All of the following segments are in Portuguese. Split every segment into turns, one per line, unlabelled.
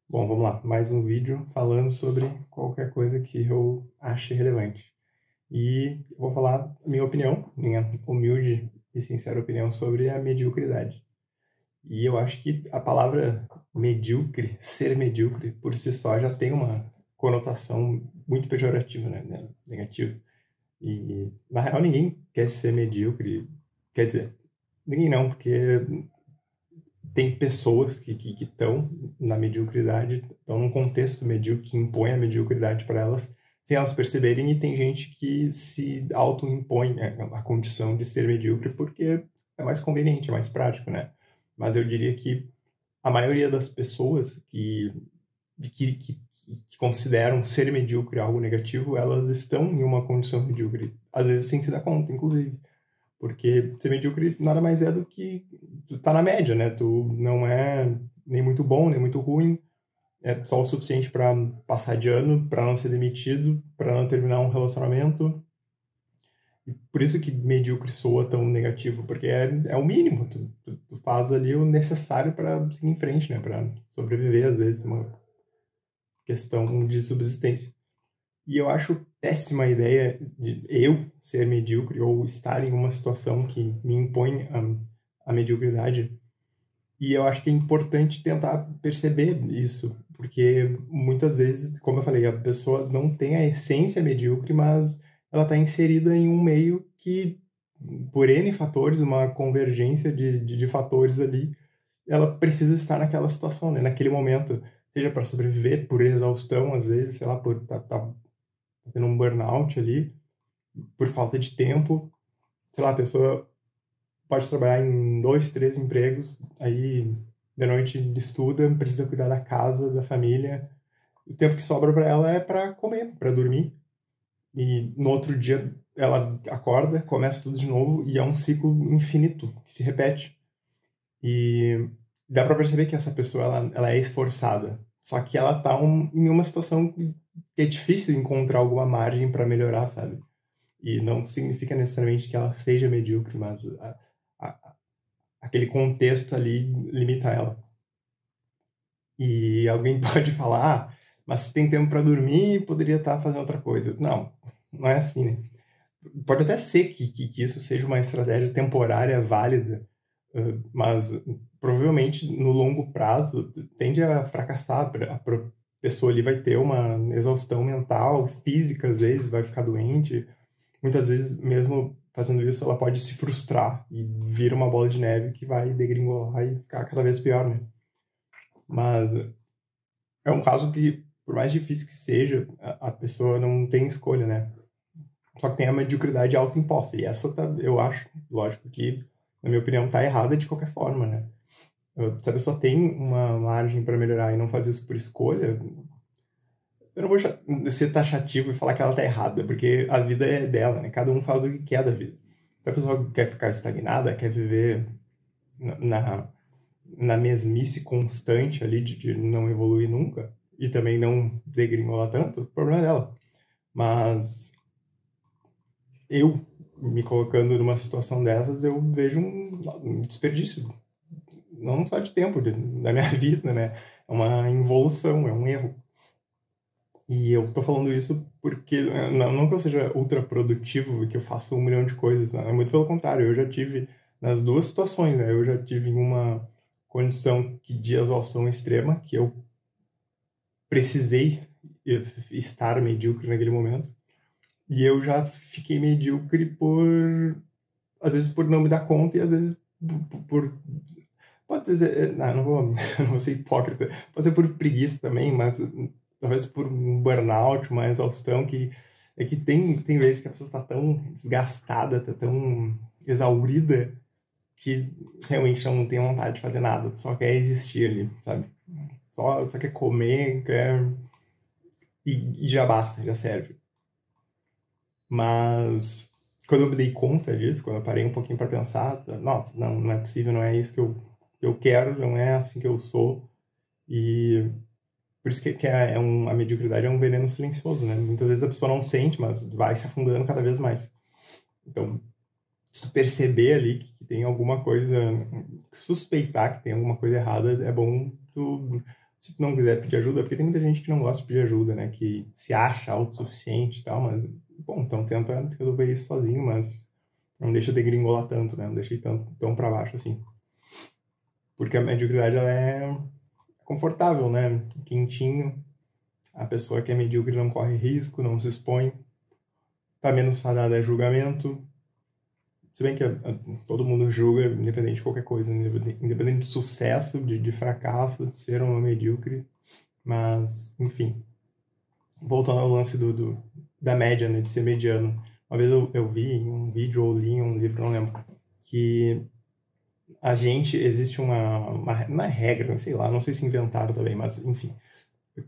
Bom, vamos lá. Mais um vídeo falando sobre qualquer coisa que eu ache relevante. E eu vou falar a minha opinião, minha humilde e sincera opinião sobre a mediocridade. E eu acho que a palavra medíocre, ser medíocre, por si só já tem uma conotação muito pejorativa, né? Negativa. E, na real, ninguém quer ser medíocre. Quer dizer, ninguém não, porque tem pessoas que estão na mediocridade, estão num contexto medíocre, que impõe a mediocridade para elas, sem elas perceberem, e tem gente que se auto-impõe, né, a condição de ser medíocre porque é mais conveniente, é mais prático, né? Mas eu diria que a maioria das pessoas que consideram ser medíocre algo negativo, elas estão em uma condição medíocre, às vezes sem se dar conta, inclusive. Porque ser medíocre nada mais é do que tu tá na média, né? Tu não é nem muito bom, nem muito ruim, é só o suficiente para passar de ano, para não ser demitido, para não terminar um relacionamento. E por isso que medíocre soa tão negativo, porque é o mínimo. Tu faz ali o necessário para seguir em frente, né? Para sobreviver, às vezes, uma questão de subsistência. E eu acho péssima a ideia de eu ser medíocre ou estar em uma situação que me impõe a mediocridade. E eu acho que é importante tentar perceber isso, porque muitas vezes, como eu falei, a pessoa não tem a essência medíocre, mas ela está inserida em um meio que, por N fatores, uma convergência de fatores ali, ela precisa estar naquela situação, né? Naquele momento, seja para sobreviver, por exaustão, às vezes, sei lá, por tá tendo um burnout ali, por falta de tempo. Sei lá, a pessoa pode trabalhar em dois, três empregos, aí de noite estuda, precisa cuidar da casa, da família. O tempo que sobra para ela é para comer, para dormir. E no outro dia ela acorda, começa tudo de novo e é um ciclo infinito que se repete. E dá para perceber que essa pessoa ela é esforçada. Só que ela tá em uma situação que é difícil encontrar alguma margem para melhorar, sabe? E não significa necessariamente que ela seja medíocre, mas a, aquele contexto ali limita ela. E alguém pode falar, ah, mas se tem tempo para dormir, poderia estar fazendo outra coisa. Não, não é assim, né? Pode até ser que isso seja uma estratégia temporária válida, mas provavelmente no longo prazo tende a fracassar. A pessoa ali vai ter uma exaustão mental, física, às vezes, vai ficar doente. Muitas vezes, mesmo fazendo isso, ela pode se frustrar e vira uma bola de neve que vai degringolar e ficar cada vez pior, né? Mas é um caso que, por mais difícil que seja, a pessoa não tem escolha, né? Só que tem a mediocridade autoimposta. E essa, tá, eu acho, lógico que, na minha opinião, tá errada de qualquer forma, né? Se a pessoa tem uma margem para melhorar e não faz isso por escolha, eu não vou ser taxativo e falar que ela tá errada, porque a vida é dela, né? Cada um faz o que quer da vida. Se a pessoa quer ficar estagnada, quer viver na, na mesmice constante ali de não evoluir nunca, e também não degringolar tanto, o problema é dela. Mas eu, me colocando numa situação dessas, eu vejo um desperdício, não só de tempo, da minha vida, né? É uma involução, é um erro. E eu tô falando isso porque, não que eu seja ultra produtivo e que eu faço um milhão de coisas, né? Muito pelo contrário, eu já tive nas duas situações, né? Eu já tive em uma condição de exaustão extrema, que eu precisei estar medíocre naquele momento, e eu já fiquei medíocre às vezes por não me dar conta e às vezes pode dizer, não vou, não vou ser hipócrita, pode ser por preguiça também, mas talvez por um burnout, uma exaustão que é que tem vezes que a pessoa tá tão desgastada, tá tão exaurida que realmente não tem vontade de fazer nada, só quer existir ali, sabe? Só quer comer, e já basta, já serve. Mas quando eu me dei conta disso, quando eu parei um pouquinho para pensar, nossa, não é possível, não é isso que eu quero, não é assim que eu sou. E por isso que a mediocridade é um veneno silencioso, né? Muitas vezes a pessoa não sente, mas vai se afundando cada vez mais. Então, se tu perceber ali que tem alguma coisa, suspeitar que tem alguma coisa errada, é bom tu se tu não quiser pedir ajuda, porque tem muita gente que não gosta de pedir ajuda, né? Que se acha autossuficiente e tal, mas, bom, então tenta resolver isso sozinho, mas não deixa degringolar tanto, né? Não deixa ir tão pra baixo assim. Porque a mediocridade, ela é confortável, né? Quentinho. A pessoa que é medíocre não corre risco, não se expõe, tá menos fadada a julgamento. Se bem que todo mundo julga, independente de qualquer coisa, independente de sucesso, de fracasso, ser uma medíocre. Mas, enfim, voltando ao lance da média, né, de ser mediano. Uma vez eu vi em um vídeo ou li em um livro, não lembro, que existe uma regra, sei lá, não sei se inventaram também, mas enfim,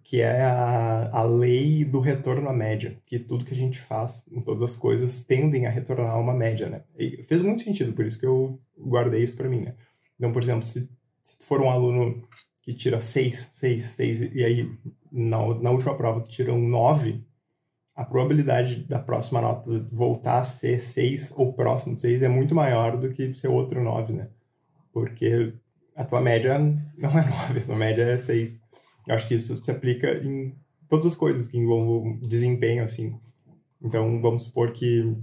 que é a lei do retorno à média, que tudo que a gente faz, em todas as coisas, tendem a retornar a uma média, né? E fez muito sentido, por isso que eu guardei isso para mim, né? Então, por exemplo, se tu for um aluno que tira 6, 6, 6, e aí na última prova tu tira um 9, a probabilidade da próxima nota voltar a ser 6 ou próximo de 6 é muito maior do que ser outro 9, né? Porque a tua média não é 9, a tua média é 6. Eu acho que isso se aplica em todas as coisas que envolvam desempenho, assim. Então, vamos supor que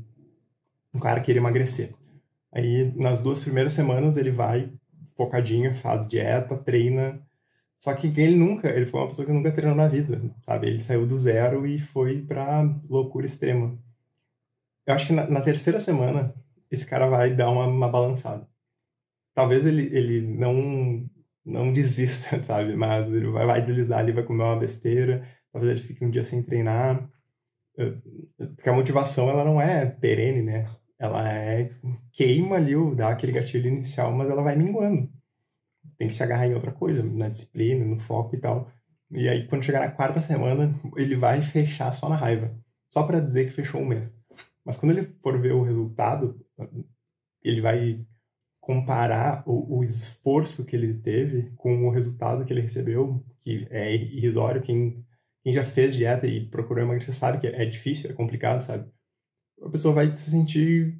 um cara queira emagrecer. Aí, nas 2 primeiras semanas, ele vai focadinho, faz dieta, treina. Só que ele foi uma pessoa que nunca treinou na vida, sabe? Ele saiu do zero e foi pra loucura extrema. Eu acho que na terceira semana, esse cara vai dar uma balançada. Talvez ele não desista, sabe? Mas ele vai deslizar ali, vai comer uma besteira, talvez ele fique um dia sem treinar, porque a motivação, ela não é perene, né? Ela queima ali, dá aquele gatilho inicial, mas ela vai minguando. Tem que se agarrar em outra coisa, na disciplina, no foco e tal. E aí, quando chegar na quarta semana, ele vai fechar só na raiva, só para dizer que fechou um mês. Mas quando ele for ver o resultado, ele vai comparar o esforço que ele teve com o resultado que ele recebeu, que é irrisório. Quem já fez dieta e procurou emagrecer sabe que é difícil, é complicado, sabe? A pessoa vai se sentir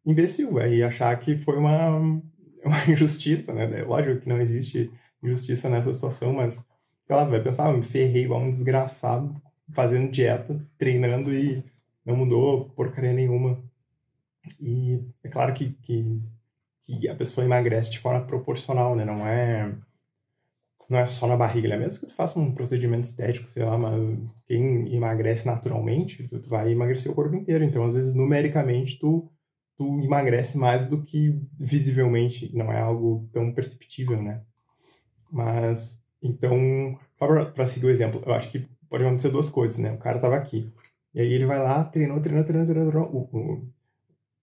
imbecil, vai achar que foi uma injustiça, né? Lógico que não existe injustiça nessa situação, mas, sei lá, vai pensar, me ferrei igual um desgraçado, fazendo dieta, treinando e não mudou porcaria nenhuma. E é claro que a pessoa emagrece de forma proporcional, né? Não é só na barriga, né? Mesmo que tu faça um procedimento estético, sei lá, mas quem emagrece naturalmente, tu vai emagrecer o corpo inteiro. Então, às vezes, numericamente, tu emagrece mais do que visivelmente, não é algo tão perceptível, né? Mas, então, para seguir o exemplo, eu acho que pode acontecer duas coisas, né? O cara tava aqui, e aí ele vai lá, treinou, treinou, treinou, treinou, treinou.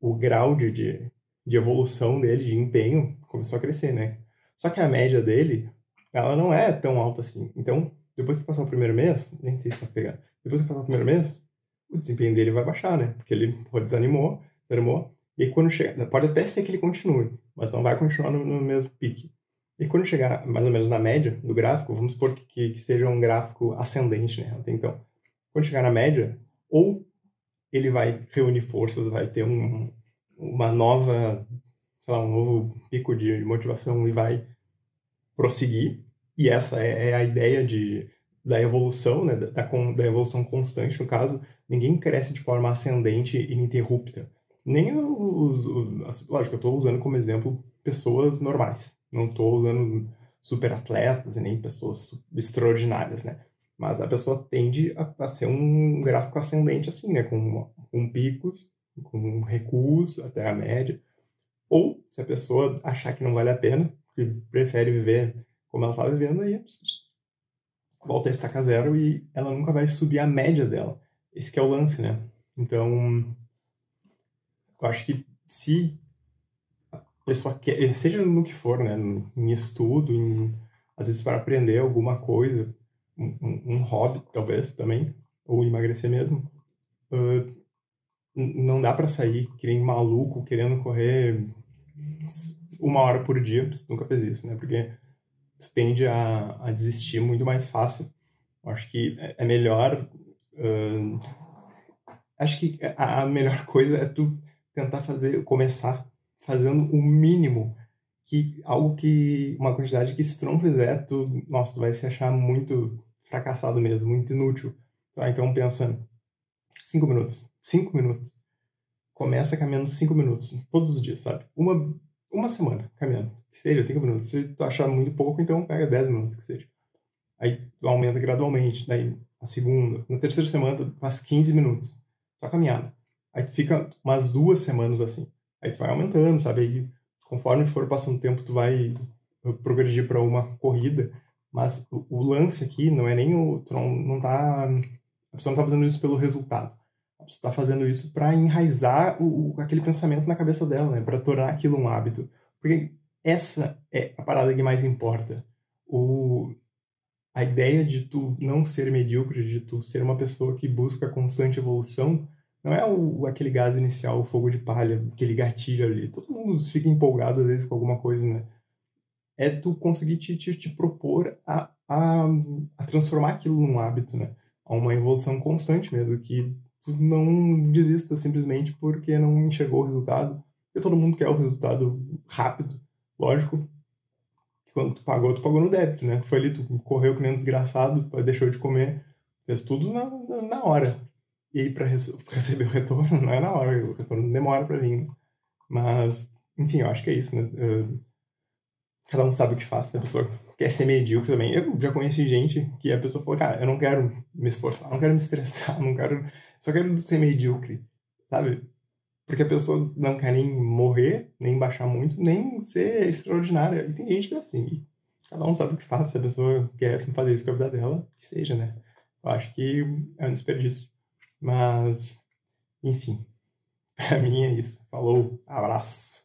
O grau de evolução dele, de empenho, começou a crescer, né? Só que a média dele, ela não é tão alta assim. Então, depois que passar o primeiro mês, nem sei se tá pegando, depois que passar o primeiro mês, o desempenho dele vai baixar, né? Porque ele desanimou, e aí quando chegar, pode até ser que ele continue, mas não vai continuar no mesmo pique. E quando chegar mais ou menos na média do gráfico, vamos supor que seja um gráfico ascendente, né? Até então, quando chegar na média, ou ele vai reunir forças, vai ter uma nova, sei lá, um novo pico de motivação e vai prosseguir. E essa é a ideia da evolução, né? Da evolução constante, no caso. Ninguém cresce de forma ascendente e ininterrupta. Nem lógico, eu estou usando como exemplo pessoas normais. Não estou usando super atletas e nem pessoas extraordinárias, né? Mas a pessoa tende a ser um gráfico ascendente assim, né? Com picos, com recuos até a média. Ou, se a pessoa achar que não vale a pena, que prefere viver como ela está vivendo, aí volta a estaca zero e ela nunca vai subir a média dela. Esse que é o lance, né? Então, eu acho que se a pessoa quer, seja no que for, né? Em estudo, às vezes para aprender alguma coisa, um hobby, talvez, também, ou emagrecer mesmo, não dá para sair que nem maluco querendo correr 1 hora por dia, você nunca fez isso, né? Porque tu tende a desistir muito mais fácil. Eu acho que é melhor. Acho que a melhor coisa é tu tentar começar fazendo o mínimo uma quantidade que se tu não fizer, nossa, tu vai se achar muito fracassado mesmo, muito inútil. Tá? Então pensa, 5 minutos, 5 minutos. Começa caminhando 5 minutos, todos os dias, sabe? Uma semana caminhando, que seja 5 minutos. Se tu achar muito pouco, então pega 10 minutos, que seja. Aí tu aumenta gradualmente, daí a segunda, na terceira semana tu faz 15 minutos, só caminhada. Aí tu fica umas 2 semanas assim. Aí tu vai aumentando, sabe? Aí conforme for passando o tempo, tu vai progredir para uma corrida. Mas o lance aqui não é nem o... Tu não tá... A pessoa não tá fazendo isso pelo resultado. A pessoa tá fazendo isso para enraizar aquele pensamento na cabeça dela, né? Para tornar aquilo um hábito. Porque essa é a parada que mais importa. A ideia de tu não ser medíocre, de tu ser uma pessoa que busca constante evolução, não é aquele gás inicial, o fogo de palha, aquele gatilho ali. Todo mundo fica empolgado às vezes com alguma coisa, né? É tu conseguir te propor a transformar aquilo num hábito, né? A uma evolução constante mesmo, que tu não desista simplesmente porque não enxergou o resultado. Porque todo mundo quer o resultado rápido, lógico. Quando tu pagou no débito, né? Foi ali, tu correu que nem um desgraçado, deixou de comer, fez tudo na hora. E aí, para receber o retorno, não é na hora, o retorno demora para vir. Né? Mas, enfim, eu acho que é isso, né? Cada um sabe o que faz, a pessoa quer ser medíocre também. Eu já conheci gente que a pessoa falou, cara, eu não quero me esforçar, não quero me estressar, não quero, só quero ser medíocre, sabe? Porque a pessoa não quer nem morrer, nem baixar muito, nem ser extraordinária. E tem gente que é assim. E cada um sabe o que faz. Se a pessoa quer fazer isso com a vida dela, que seja, né? Eu acho que é um desperdício. Mas, enfim, pra mim é isso. Falou, abraço.